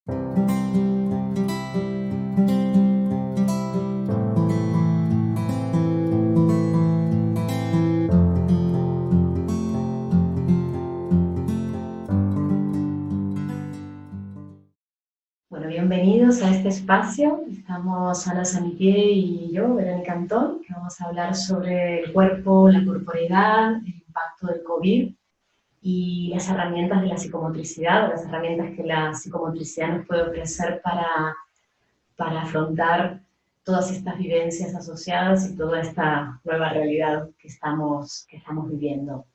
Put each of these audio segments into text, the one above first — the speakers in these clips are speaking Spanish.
Bueno, bienvenidos a este espacio. Estamos Ana Samitier y yo, Verónica Antón, que vamos a hablar sobre el cuerpo, la corporeidad, el impacto del COVID y las herramientas de la psicomotricidad, o las herramientas que la psicomotricidad nos puede ofrecer para afrontar todas estas vivencias asociadas y toda esta nueva realidad que estamos viviendo.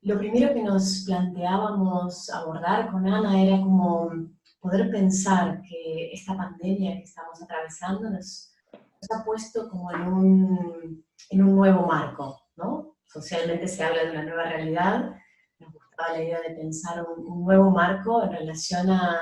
Lo primero que nos planteábamos abordar con Ana era como poder pensar que esta pandemia que estamos atravesando nos ha puesto como en un nuevo marco, ¿no? Socialmente se habla de una nueva realidad. Nos gustaba la idea de pensar un nuevo marco en relación a,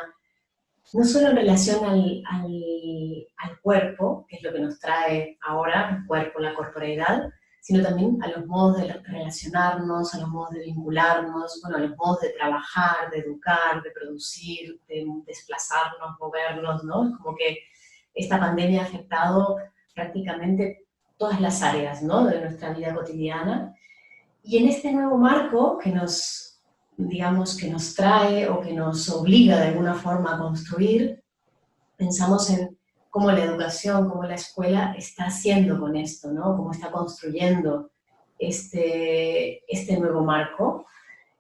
no solo en relación al cuerpo, que es lo que nos trae ahora, el cuerpo, la corporeidad, sino también a los modos de relacionarnos, a los modos de vincularnos, bueno, a los modos de trabajar, de educar, de producir, de desplazarnos, movernos, ¿no? Es como que esta pandemia ha afectado prácticamente todas las áreas, ¿no?, de nuestra vida cotidiana. Y en este nuevo marco que nos, digamos, que nos trae o que nos obliga de alguna forma a construir, pensamos en cómo la educación, cómo la escuela está haciendo con esto, ¿no? Cómo está construyendo este nuevo marco,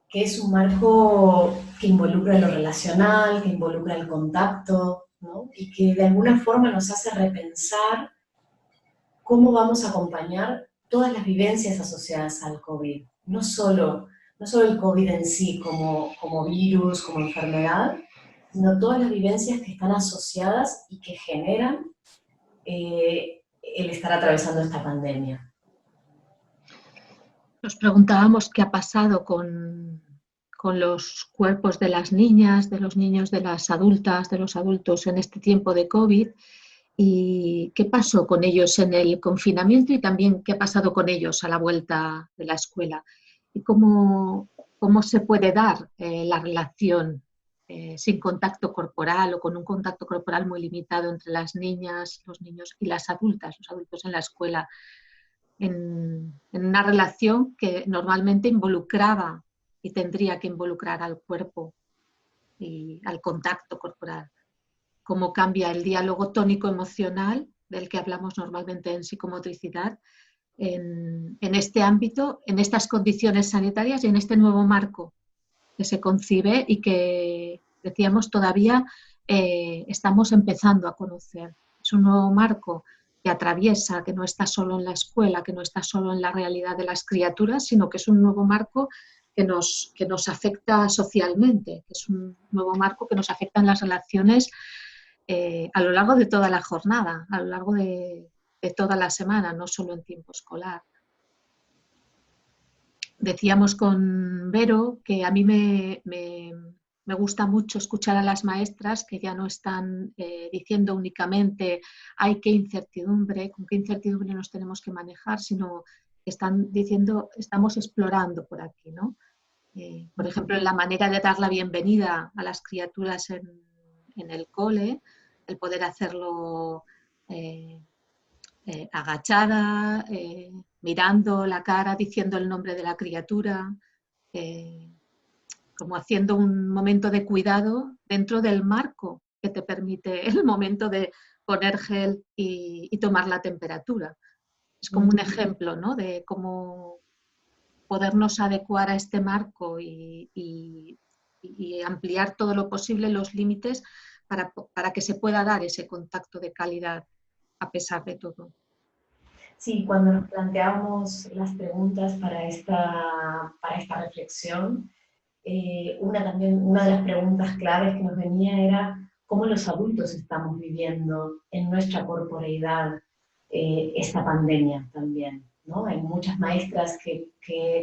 que es un marco que involucra lo relacional, que involucra el contacto, ¿no? Y que de alguna forma nos hace repensar cómo vamos a acompañar todas las vivencias asociadas al COVID. No solo el COVID en sí como virus, como enfermedad, sino todas las vivencias que están asociadas y que generan el estar atravesando esta pandemia. Nos preguntábamos qué ha pasado con los cuerpos de las niñas, de los niños, de las adultas, de los adultos en este tiempo de COVID, y qué pasó con ellos en el confinamiento y también qué ha pasado con ellos a la vuelta de la escuela y cómo se puede dar la relación sin contacto corporal o con un contacto corporal muy limitado entre las niñas, los niños y las adultas, los adultos en la escuela, en una relación que normalmente involucraba y tendría que involucrar al cuerpo y al contacto corporal. Cómo cambia el diálogo tónico-emocional del que hablamos normalmente en psicomotricidad en este ámbito, en estas condiciones sanitarias y en este nuevo marco que se concibe y que, decíamos, todavía estamos empezando a conocer. Es un nuevo marco que atraviesa, que no está solo en la escuela, que no está solo en la realidad de las criaturas, sino que es un nuevo marco que nos afecta socialmente, que es un nuevo marco que nos afecta en las relaciones a lo largo de toda la jornada, a lo largo de toda la semana, no solo en tiempo escolar. Decíamos con Vero que a mí me gusta mucho escuchar a las maestras que ya no están diciendo únicamente ¡ay, qué incertidumbre! ¿Con qué incertidumbre nos tenemos que manejar? Sino que están diciendo estamos explorando por aquí, ¿no? Por ejemplo, en la manera de dar la bienvenida a las criaturas en el cole, el poder hacerlo agachada, mirando la cara, diciendo el nombre de la criatura, como haciendo un momento de cuidado dentro del marco que te permite el momento de poner gel y tomar la temperatura. Es como un ejemplo, ¿no?, de cómo podernos adecuar a este marco y ampliar todo lo posible los límites para que se pueda dar ese contacto de calidad a pesar de todo. Sí, cuando nos planteábamos las preguntas para esta reflexión, una de las preguntas claves que nos venía era cómo los adultos estamos viviendo en nuestra corporeidad esta pandemia también, ¿no? Hay muchas maestras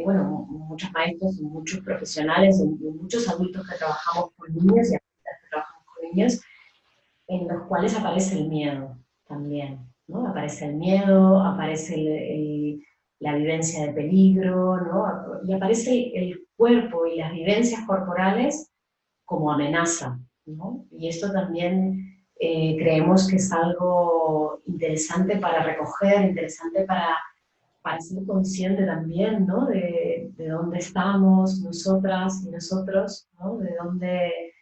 bueno, muchos maestros, muchos profesionales, muchos adultos que trabajamos con niños y adultas que trabajamos con niños, en los cuales aparece el miedo también, ¿no? Aparece el miedo, aparece la vivencia de peligro, ¿no? Y aparece el cuerpo y las vivencias corporales como amenaza, ¿no? Y esto también creemos que es algo interesante para recoger, interesante para ser consciente también, ¿no? De dónde estamos nosotras y nosotros, ¿no? De dónde,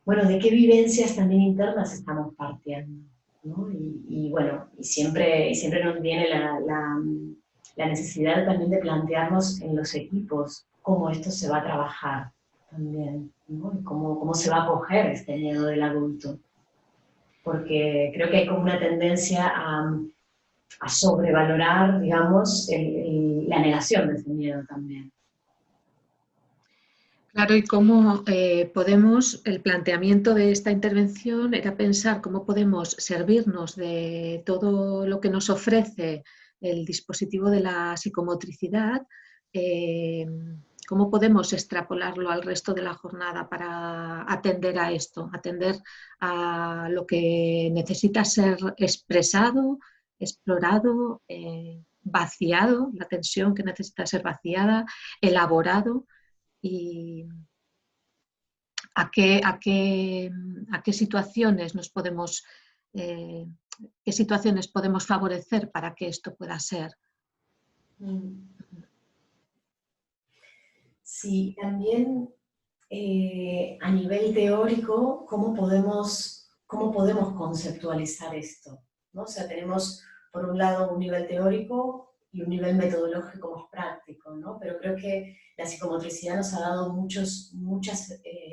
bueno, de qué vivencias también internas estamos partiendo, ¿no? Bueno, y siempre nos viene la necesidad también de plantearnos en los equipos cómo esto se va a trabajar también, ¿no? Y cómo se va a acoger este miedo del adulto. Porque creo que hay como una tendencia a sobrevalorar, digamos, la negación de ese miedo también. Claro, y cómo podemos, el planteamiento de esta intervención era pensar cómo podemos servirnos de todo lo que nos ofrece el dispositivo de la psicomotricidad, eh, cómo podemos extrapolarlo al resto de la jornada para atender a esto, atender a lo que necesita ser expresado, explorado, vaciado, la tensión que necesita ser vaciada, elaborado. Y a qué situaciones nos podemos, qué situaciones podemos favorecer para que esto pueda ser. Sí, también a nivel teórico, ¿cómo podemos conceptualizar esto? ¿No? O sea, tenemos por un lado un nivel teórico y un nivel metodológico más práctico, ¿no? Pero creo que la psicomotricidad nos ha dado muchas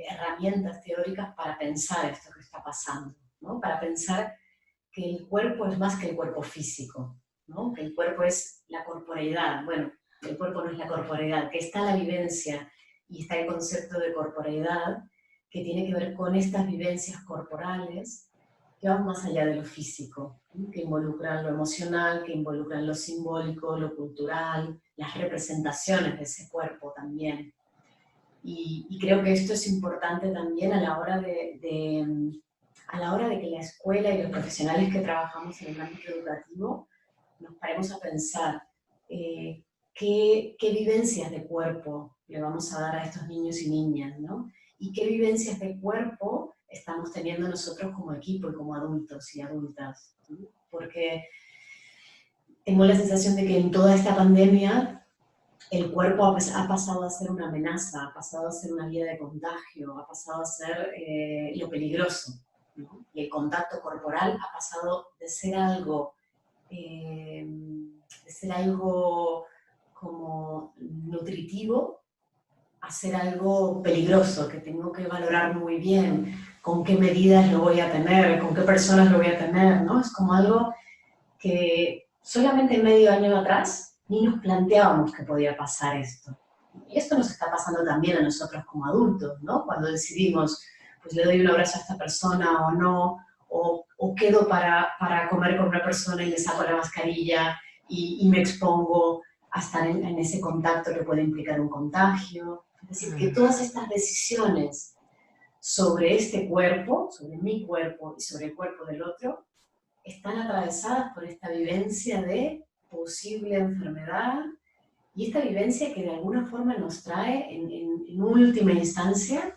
herramientas teóricas para pensar esto que está pasando, ¿no? Para pensar que el cuerpo es más que el cuerpo físico, ¿no? Que el cuerpo es la corporeidad. Bueno, el cuerpo no es la corporeidad, que está la vivencia y está el concepto de corporeidad, que tiene que ver con estas vivencias corporales que van más allá de lo físico, ¿no? Que involucran lo emocional, que involucran lo simbólico, lo cultural, las representaciones de ese cuerpo también. Y creo que esto es importante también a la hora de que la escuela y los profesionales que trabajamos en el ámbito educativo nos paremos a pensar qué vivencias de cuerpo le vamos a dar a estos niños y niñas, ¿no? Y qué vivencias de cuerpo estamos teniendo nosotros como equipo y como adultos y adultas, ¿no? Porque tengo la sensación de que en toda esta pandemia el cuerpo ha pasado a ser una amenaza, ha pasado a ser una vía de contagio, ha pasado a ser lo peligroso, ¿no? Y el contacto corporal ha pasado de ser algo como nutritivo a ser algo peligroso, que tengo que valorar muy bien con qué medidas lo voy a tener, con qué personas lo voy a tener, ¿no? Es como algo que solamente medio año atrás ni nos planteábamos que podía pasar esto. Y esto nos está pasando también a nosotros como adultos, ¿no? Cuando decidimos, pues le doy un abrazo a esta persona o no, o quedo para comer con una persona y le saco la mascarilla y me expongo a estar en ese contacto que puede implicar un contagio. Es decir, que todas estas decisiones sobre este cuerpo, sobre mi cuerpo y sobre el cuerpo del otro, están atravesadas por esta vivencia de posible enfermedad y esta vivencia que de alguna forma nos trae en última instancia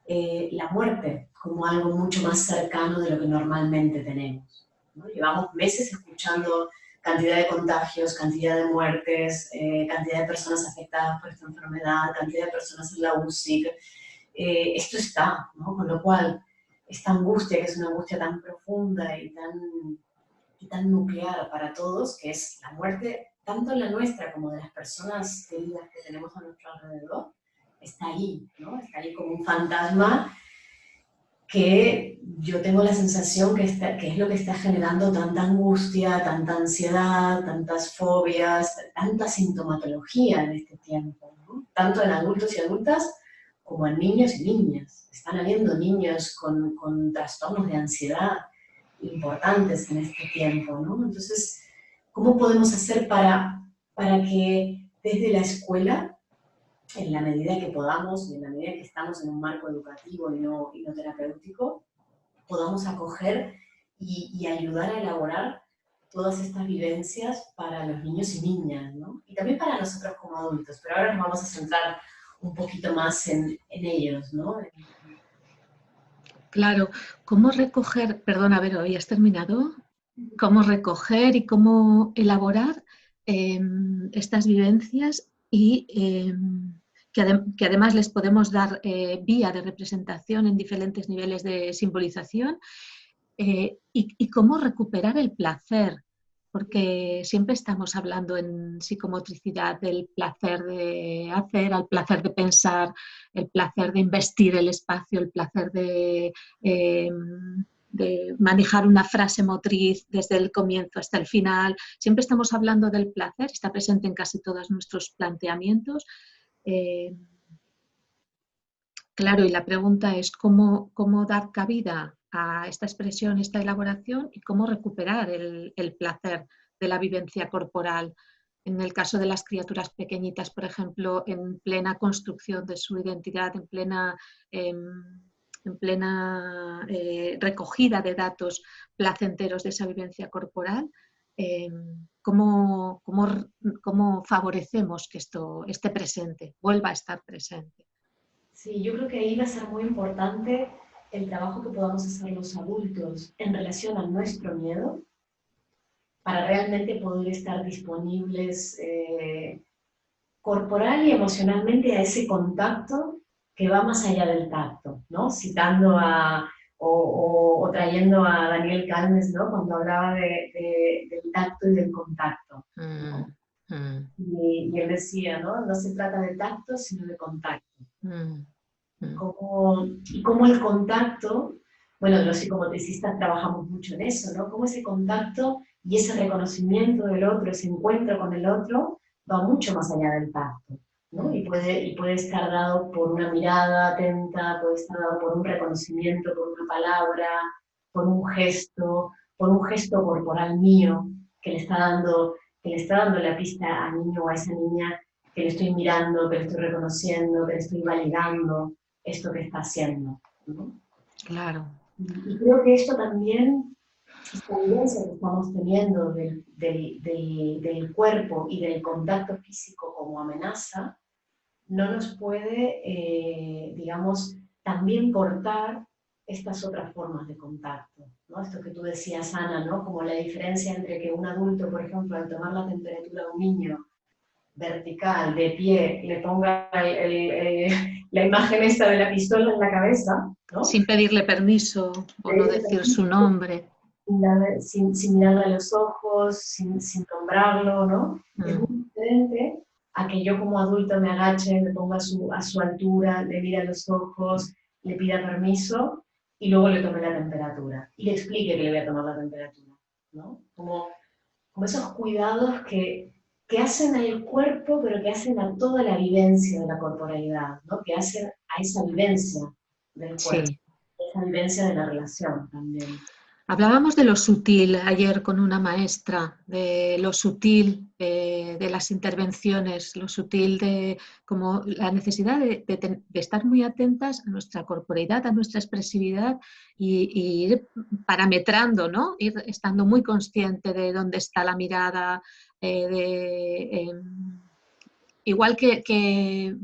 la muerte como algo mucho más cercano de lo que normalmente tenemos, ¿no? Llevamos meses escuchando cantidad de contagios, cantidad de muertes, cantidad de personas afectadas por esta enfermedad, cantidad de personas en la UCI. Esto está, ¿no? Con lo cual, esta angustia, que es una angustia tan profunda y tan nuclear para todos, que es la muerte, tanto la nuestra como de las personas queridas que tenemos a nuestro alrededor, está ahí, ¿no? Está ahí como un fantasma que yo tengo la sensación que es lo que está generando tanta angustia, tanta ansiedad, tantas fobias, tanta sintomatología en este tiempo, ¿no? Tanto en adultos y adultas como en niños y niñas. Están habiendo niños con trastornos de ansiedad importantes en este tiempo, ¿no? Entonces, ¿cómo podemos hacer para que desde la escuela, en la medida que podamos, y en la medida que estamos en un marco educativo y no terapéutico, podamos acoger y ayudar a elaborar todas estas vivencias para los niños y niñas, ¿no? Y también para nosotros como adultos, pero ahora nos vamos a centrar un poquito más en ellos, ¿no? Claro, ¿cómo recoger, perdona, Vero, ¿habías terminado? ¿Cómo recoger y cómo elaborar estas vivencias y que además les podemos dar vía de representación en diferentes niveles de simbolización y cómo recuperar el placer? Porque siempre estamos hablando en psicomotricidad del placer de hacer, al placer de pensar, el placer de investir el espacio, el placer eh, de manejar una frase motriz desde el comienzo hasta el final. Siempre estamos hablando del placer, está presente en casi todos nuestros planteamientos. Eh, claro, y la pregunta es cómo dar cabida a esta expresión, esta elaboración y cómo recuperar el placer de la vivencia corporal. En el caso de las criaturas pequeñitas, por ejemplo, en plena construcción de su identidad, en plena recogida de datos placenteros de esa vivencia corporal, eh, ¿cómo favorecemos que esto esté presente, vuelva a estar presente? Sí, yo creo que ahí va a ser muy importante el trabajo que podamos hacer los adultos en relación a nuestro miedo para realmente poder estar disponibles corporal y emocionalmente a ese contacto que va más allá del tacto, ¿no? Citando o trayendo a Daniel Calmes, ¿no? Cuando hablaba del tacto y del contacto, ¿no? Mm, mm, Y él decía, ¿no? No se trata de tacto, sino de contacto. mm, mm. Y cómo el contacto, bueno, los psicomotricistas trabajamos mucho en eso, ¿no? Cómo ese contacto y ese reconocimiento del otro, ese encuentro con el otro, va mucho más allá del tacto, ¿no? Y puede estar dado por una mirada atenta, puede estar dado por un reconocimiento, por una palabra, por un gesto corporal mío que le está dando la pista al niño o a esa niña que le estoy mirando, que le estoy reconociendo, que le estoy validando esto que está haciendo, ¿no? Claro, Y creo que esto también, esta evidencia que estamos teniendo del cuerpo y del contacto físico como amenaza, no nos puede, digamos, también cortar estas otras formas de contacto, ¿no? Esto que tú decías, Ana, ¿no? Como la diferencia entre que un adulto, por ejemplo, al tomar la temperatura a un niño vertical, de pie, le ponga la imagen esta de la pistola en la cabeza, ¿no? sin pedirle permiso o no decir su nombre. Sin mirarle a los ojos, sin nombrarlo, ¿no? Es muy Mm, diferente a que yo como adulto me agache, me ponga a su altura, le mire a los ojos, le pida permiso y luego le tome la temperatura y le explique que le voy a tomar la temperatura, ¿no? Como esos cuidados que hacen al cuerpo, pero que hacen a toda la vivencia de la corporalidad, ¿no? Que hacen a esa vivencia del cuerpo, sí. esa vivencia de la relación también. Hablábamos de lo sutil ayer con una maestra, de lo sutil de las intervenciones, lo sutil de como la necesidad de estar muy atentas a nuestra corporeidad, a nuestra expresividad y ir parametrando, ¿no? Ir estando muy consciente de dónde está la mirada, igual que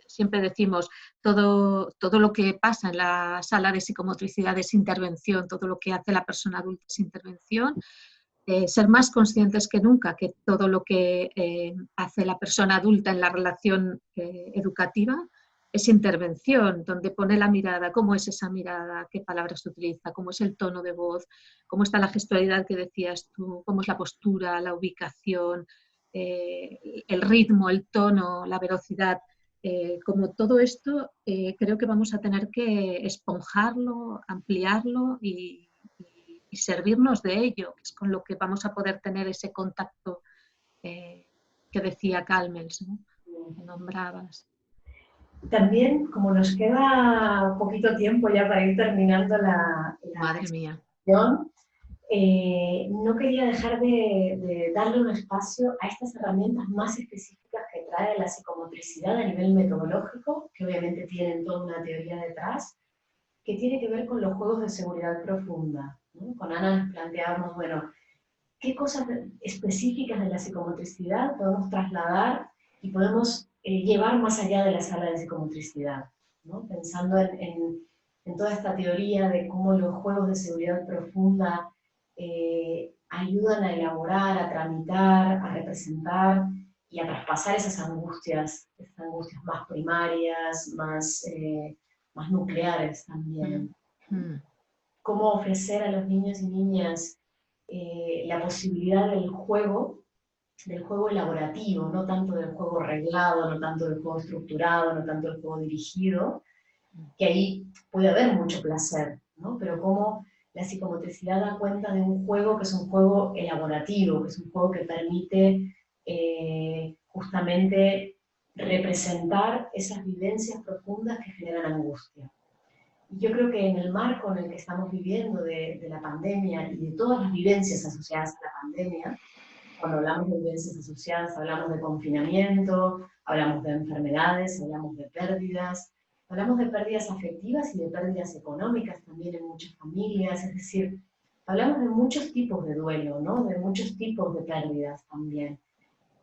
siempre decimos, todo lo que pasa en la sala de psicomotricidad es intervención, todo lo que hace la persona adulta es intervención, ser más conscientes que nunca que todo lo que hace la persona adulta en la relación educativa es intervención, donde pone la mirada, cómo es esa mirada, qué palabras utiliza, cómo es el tono de voz, cómo está la gestualidad que decías tú, cómo es la postura, la ubicación, el ritmo, el tono, la velocidad. Como todo esto, creo que vamos a tener que esponjarlo, ampliarlo y servirnos de ello, que es con lo que vamos a poder tener ese contacto que decía Calmels, ¿no? Que nombrabas. También, como nos queda poquito tiempo ya para ir terminando la Madre mía. exposición, no quería dejar de darle un espacio a estas herramientas más específicas que trae la psicomotricidad a nivel metodológico, que obviamente tienen toda una teoría detrás, que tiene que ver con los juegos de seguridad profunda, ¿no? Con Ana nos planteábamos, bueno, ¿qué cosas específicas de la psicomotricidad podemos trasladar y podemos llevar más allá de la sala de psicomotricidad, ¿no? Pensando en toda esta teoría de cómo los juegos de seguridad profunda ayudan a elaborar, a tramitar, a representar y a traspasar esas angustias más primarias, más nucleares también. Cómo ofrecer a los niños y niñas la posibilidad del juego elaborativo, no tanto del juego reglado, no tanto del juego estructurado, no tanto del juego dirigido, que ahí puede haber mucho placer, ¿no? Pero cómo la psicomotricidad da cuenta de un juego que es un juego elaborativo, que es un juego que permite justamente representar esas vivencias profundas que generan angustia. Y yo creo que en el marco en el que estamos viviendo de la pandemia y de todas las vivencias asociadas a la pandemia, cuando hablamos de vivencias asociadas, hablamos de confinamiento, hablamos de enfermedades, hablamos de pérdidas afectivas y de pérdidas económicas también en muchas familias, es decir, hablamos de muchos tipos de duelo, ¿no? De muchos tipos de pérdidas también.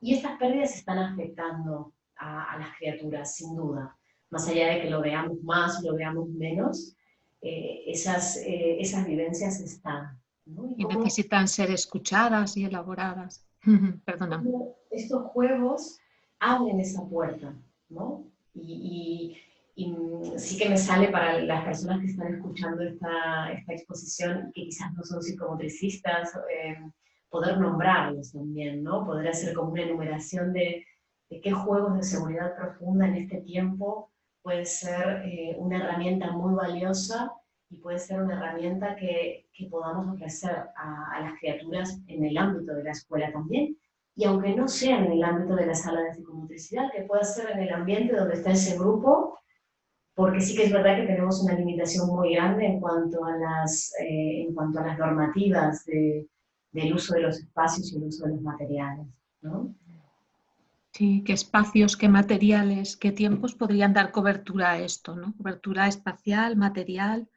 Y estas pérdidas están afectando a las criaturas, sin duda. Más allá de que lo veamos más o lo veamos menos, esas vivencias están, ¿no? Y necesitan ser escuchadas y elaboradas. Perdona. Estos juegos abren esa puerta, ¿no? Y sí que me sale para las personas que están escuchando esta exposición, que quizás no son psicomotricistas, poder nombrarlos también, ¿no? Poder hacer como una enumeración de qué juegos de seguridad profunda en este tiempo puede ser una herramienta muy valiosa y puede ser una herramienta que podamos ofrecer a las criaturas en el ámbito de la escuela también, y aunque no sea en el ámbito de la sala de psicomotricidad, que pueda ser en el ambiente donde está ese grupo, porque sí que es verdad que tenemos una limitación muy grande en cuanto a las normativas del uso de los espacios y el uso de los materiales, ¿no? Sí, qué espacios, qué materiales, qué tiempos podrían dar cobertura a esto, ¿no? Cobertura espacial, material.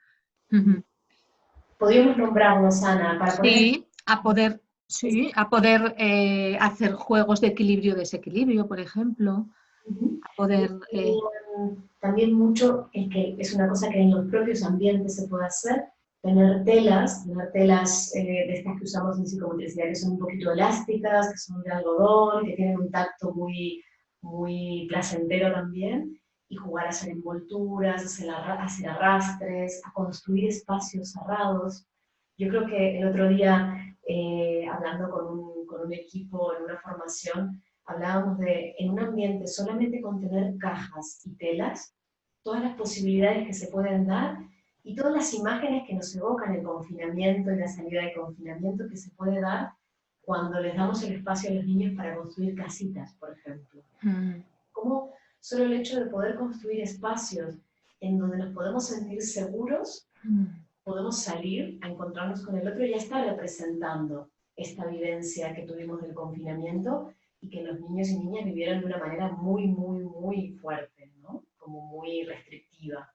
Podríamos nombrarlos, Ana, para poner... Sí, a poder hacer juegos de equilibrio-desequilibrio, por ejemplo. A poder... También mucho, que es una cosa que en los propios ambientes se puede hacer, tener telas de estas que usamos en psicomotricidad, que son un poquito elásticas, que son de algodón, que tienen un tacto muy, muy placentero también, y jugar a hacer envolturas, hacer arrastres, a construir espacios cerrados. Yo creo que el otro día, hablando con un equipo en una formación, hablábamos de, en un ambiente solamente con tener cajas y telas, todas las posibilidades que se pueden dar y todas las imágenes que nos evocan el confinamiento y la salida del confinamiento que se puede dar cuando les damos el espacio a los niños para construir casitas, por ejemplo. Como solo el hecho de poder construir espacios en donde nos podemos sentir seguros, podemos salir a encontrarnos con el otro y ya está representando esta vivencia que tuvimos del confinamiento y que los niños y niñas vivieron de una manera muy, muy, muy fuerte, ¿no? Como muy restrictiva.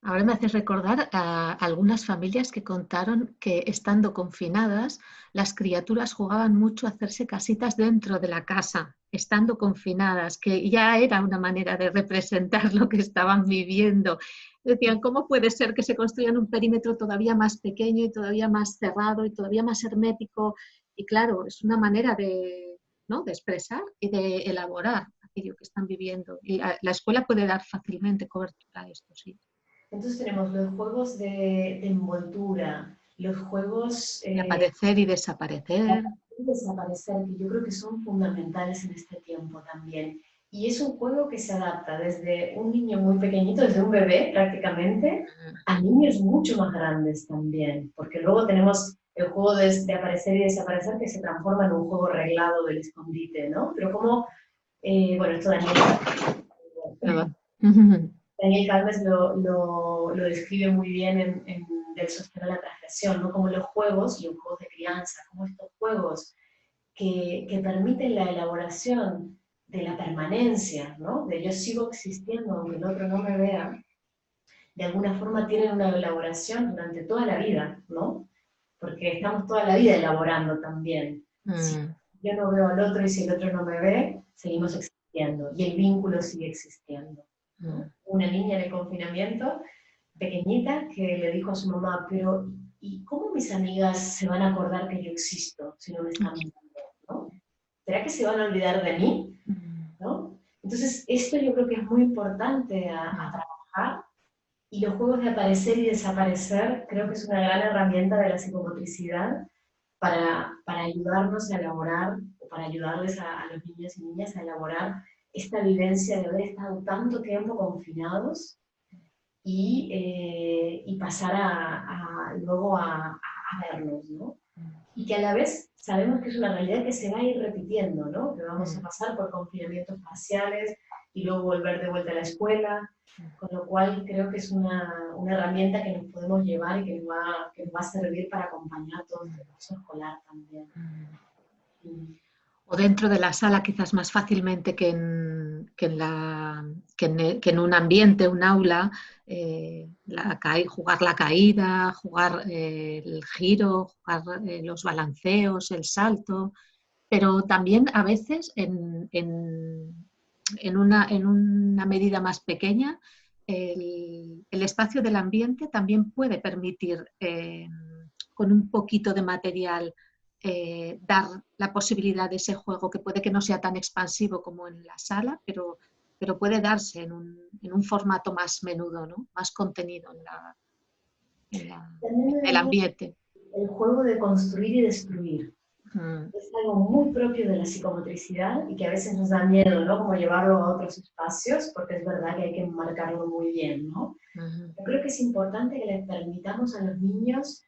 Ahora me haces recordar a algunas familias que contaron que estando confinadas, las criaturas jugaban mucho a hacerse casitas dentro de la casa, estando confinadas, que ya era una manera de representar lo que estaban viviendo. Decían, ¿cómo puede ser que se construyan un perímetro todavía más pequeño y todavía más cerrado y todavía más hermético? Y claro, es una manera de, ¿no?, de expresar y de elaborar aquello que están viviendo. Y la escuela puede dar fácilmente cobertura a esto, sí. Entonces tenemos los juegos de envoltura, los juegos... de aparecer y desaparecer. Desaparecer, que yo creo que son fundamentales en este tiempo también. Y es un juego que se adapta desde un niño muy pequeñito, desde un bebé prácticamente, a niños mucho más grandes también, porque luego tenemos el juego de aparecer y desaparecer que se transforma en un juego reglado del escondite, ¿no? Pero como, bueno, esto Daniel Calves lo describe muy bien en Del sostén a la transgresión, ¿no? Como los juegos, y los juegos de crianza, como estos juegos que permiten la elaboración de la permanencia, ¿no? De yo sigo existiendo aunque el otro no me vea, de alguna forma tienen una elaboración durante toda la vida, ¿no? Porque estamos toda la vida elaborando también. Si yo no veo al otro y si el otro no me ve, seguimos existiendo y el vínculo sigue existiendo, ¿no? Una niña en el confinamiento pequeñita que le dijo a su mamá, pero ¿y cómo mis amigas se van a acordar que yo existo si no me están viendo, ¿no? ¿Será que se van a olvidar de mí? ¿No? Entonces, esto yo creo que es muy importante a trabajar, y los juegos de aparecer y desaparecer creo que es una gran herramienta de la psicomotricidad para ayudarnos a elaborar, o para ayudarles a los niños y niñas a elaborar esta vivencia de haber estado tanto tiempo confinados y pasar luego a vernos, ¿no? Y que a la vez sabemos que es una realidad que se va a ir repitiendo, ¿no? Que vamos a pasar por confinamientos parciales y luego volver de vuelta a la escuela, con lo cual creo que es una herramienta que nos podemos llevar y que nos va a servir para acompañar todo este curso escolar también. O dentro de la sala quizás más fácilmente que en un ambiente, un aula, jugar la caída, jugar el giro, jugar los balanceos, el salto, pero también a veces en una medida más pequeña el espacio del ambiente también puede permitir con un poquito de material dar la posibilidad de ese juego que puede que no sea tan expansivo como en la sala, pero puede darse en un formato más menudo, ¿no? Más contenido en el ambiente. El juego de construir y destruir. Es algo muy propio de la psicomotricidad y que a veces nos da miedo, ¿no? Como llevarlo a otros espacios, porque es verdad que hay que enmarcarlo muy bien, ¿no? Yo creo que es importante que les permitamos a los niños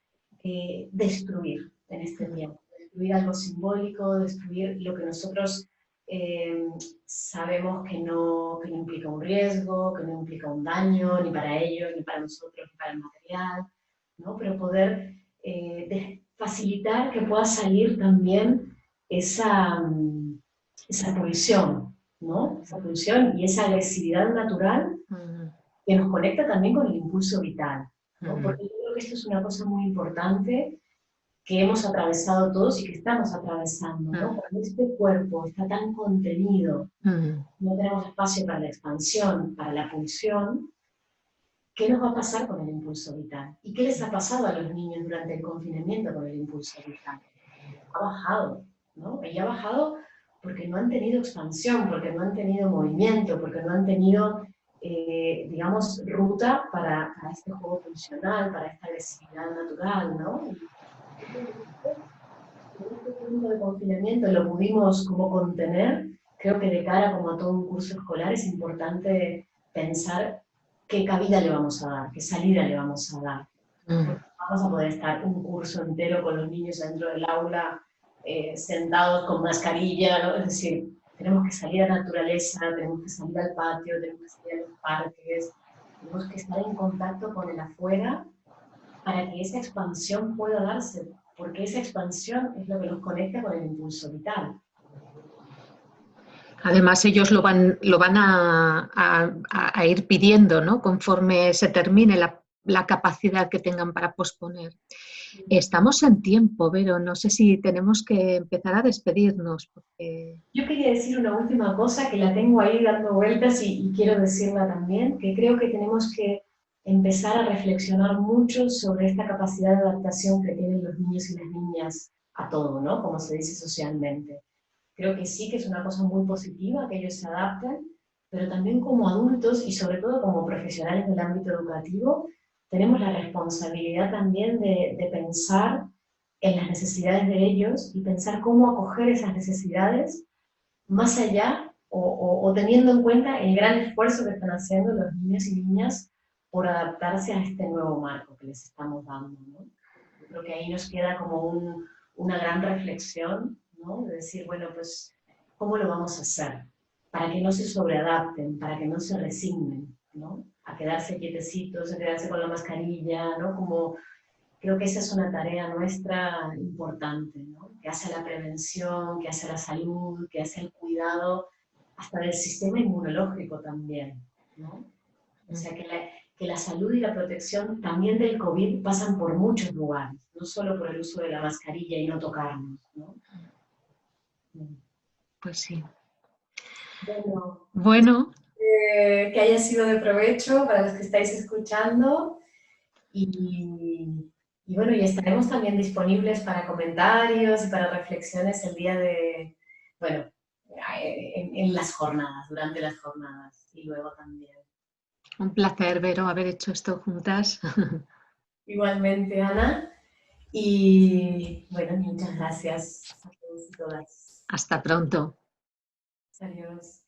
destruir en este tiempo, destruir algo simbólico, destruir lo que nosotros sabemos que no implica un riesgo, que no implica un daño, ni para ellos, ni para nosotros, ni para el material, ¿no? Pero poder facilitar que pueda salir también esa pulsión, ¿no? Esa pulsión y esa agresividad natural que nos conecta también con el impulso vital, ¿no? Porque yo creo que esto es una cosa muy importante que hemos atravesado todos y que estamos atravesando, ¿no? Cuando este cuerpo está tan contenido, no tenemos espacio para la expansión, para la pulsión, ¿qué nos va a pasar con el impulso vital? ¿Y qué les ha pasado a los niños durante el confinamiento con el impulso vital? Ha bajado, ¿no? Y ha bajado porque no han tenido expansión, porque no han tenido movimiento, porque no han tenido, digamos, ruta para este juego funcional, para esta agresividad natural, ¿no? Y en este punto de confinamiento lo pudimos como contener. Creo que de cara como a todo un curso escolar es importante pensar qué cabida le vamos a dar, qué salida le vamos a dar. Porque vamos a poder estar un curso entero con los niños dentro del aula, sentados con mascarilla, ¿no? Es decir, tenemos que salir a la naturaleza, tenemos que salir al patio, tenemos que salir a los parques, tenemos que estar en contacto con el afuera para que esa expansión pueda darse, porque esa expansión es lo que nos conecta con el impulso vital. Además, ellos lo van a ir pidiendo, ¿no? Conforme se termine la capacidad que tengan para posponer. Estamos en tiempo, Vero, no sé si tenemos que empezar a despedirnos. Porque... Yo quería decir una última cosa que la tengo ahí dando vueltas y quiero decirla también, que creo que tenemos que empezar a reflexionar mucho sobre esta capacidad de adaptación que tienen los niños y las niñas a todo, ¿no? Como se dice socialmente. Creo que sí que es una cosa muy positiva que ellos se adapten, pero también como adultos y sobre todo como profesionales del ámbito educativo, tenemos la responsabilidad también de pensar en las necesidades de ellos y pensar cómo acoger esas necesidades más allá o teniendo en cuenta el gran esfuerzo que están haciendo los niños y niñas por adaptarse a este nuevo marco que les estamos dando, ¿no? Yo creo que ahí nos queda como una gran reflexión, ¿no? De decir, bueno, pues, ¿cómo lo vamos a hacer? Para que no se sobreadapten, para que no se resignen, ¿no? A quedarse quietecitos, a quedarse con la mascarilla, ¿no? Como, creo que esa es una tarea nuestra importante, ¿no? Que hace la prevención, que hace la salud, que hace el cuidado, hasta del sistema inmunológico también, ¿no? O sea, que la salud y la protección también del COVID pasan por muchos lugares, no solo por el uso de la mascarilla y no tocarnos, ¿no? Pues sí. Bueno, bueno, que haya sido de provecho para los que estáis escuchando y bueno, y estaremos también disponibles para comentarios y para reflexiones el día de, bueno, en las jornadas, durante las jornadas y luego también. Un placer, Vero, haber hecho esto juntas. Igualmente, Ana. Y bueno, muchas gracias a todos y todas. Hasta pronto. Adiós.